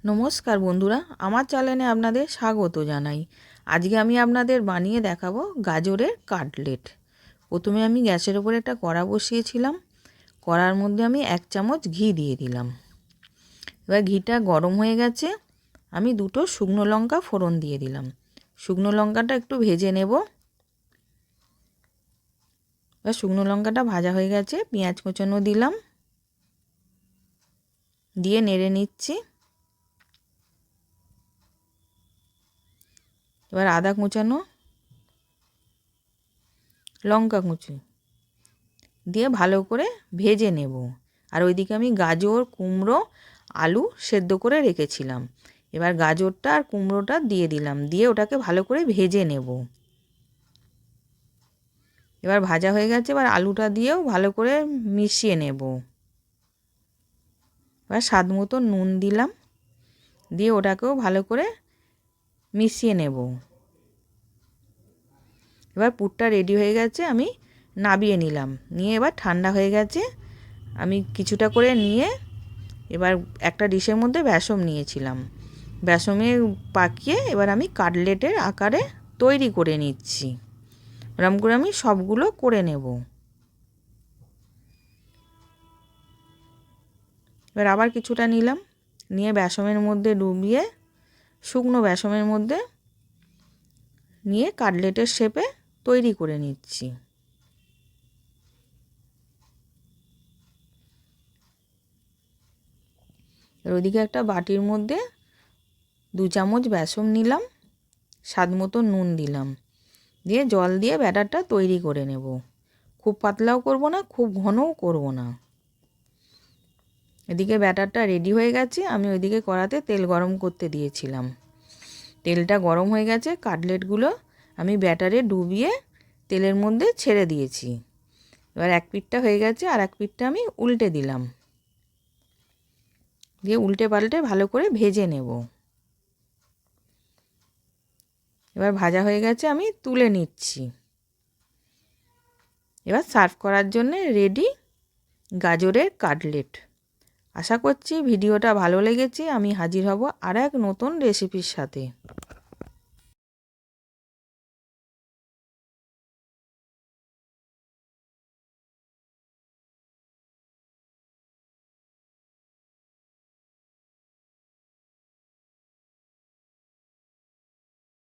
নমস্কার বন্ধুরা, আমার চ্যানেলে আপনাদের স্বাগত জানাই। আজকে আমি আপনাদের বানিয়ে দেখাবো গাজরের কাটলেট। প্রথমে আমি গ্যাসের ওপরে একটা কড়া বসিয়েছিলাম। কড়ার মধ্যে আমি 1 চামচ ঘি দিয়ে দিলাম। এবার ঘিটা গরম হয়ে গেছে, আমি 2টো শুকনো লঙ্কা ফোড়ন দিয়ে দিলাম। শুকনো লঙ্কাটা একটু ভেজে নেব। এবার শুকনো লঙ্কাটা ভাজা হয়ে গেছে, পেঁয়াজ কুচানো দিলাম, দিয়ে নেড়ে নিচ্ছি। এবার আদা কুচানো, লঙ্কা কুচি দিয়ে ভালো করে ভেজে নেব। আর ওইদিকে আমি গাজর, কুমড়ো, আলু সেদ্ধ করে রেখেছিলাম। এবার গাজরটা আর কুমড়োটা দিয়ে দিলাম, দিয়ে ওটাকে ভালো করে ভেজে নেব। এবার ভাজা হয়ে গেছে, এবার আলুটা দিয়েও ভালো করে মিশিয়ে নেব। এবার স্বাদ মতো নুন দিলাম, দিয়ে ওটাকেও ভালো করে মিশিয়ে নেব। এবার পুরটা রেডি হয়ে গেছে, আমি নাবিয়ে নিলাম। নিয়ে এবার ঠান্ডা হয়ে গেছে, আমি কিছুটা করে নিয়ে এবার একটা ডিশের মধ্যে বেসন নিয়েছিলাম। বেসনে পাকিয়ে এবার আমি কাটলেটের আকারে তৈরি করে নিচ্ছি। এরকম করে আমি সবগুলো করে নেব। এবার আবার কিছুটা নিলাম, নিয়ে বেসনের মধ্যে ডুবিয়ে শুকনো বেসনের মধ্যে নিয়ে কাটলেটের শেপে তৈরি করে নিচ্ছি। এর ওদিকে একটা বাটির মধ্যে 2 চামচ বেসন নিলাম, স্বাদ মতো নুন দিলাম, দিয়ে জল দিয়ে ব্যাটারটা তৈরি করে নেব। খুব পাতলাও করব না, খুব ঘনও করব না। এদিকে ব্যাটারটা রেডি হয়ে গেছে, আমি ওইদিকে কড়াতে তেল গরম করতে দিয়েছিলাম। তেলটা গরম হয়ে গেছে, কাটলেটগুলো আমি ব্যাটারে ডুবিয়ে তেলের মধ্যে ছেড়ে দিয়েছি। এবার এক পিঠটা হয়ে গেছে, আর এক পিঠটা আমি উল্টে দিলাম, দিয়ে উল্টে পাল্টে ভালো করে ভেজে নেব। এবার ভাজা হয়ে গেছে, আমি তুলে নিচ্ছি। এবার সার্ভ করার জন্য রেডি গাজরের কাটলেট। আশা করছি ভিডিওটা ভালো লেগেছে। আমি হাজির হব আর এক নতুন রেসিপির সাথে।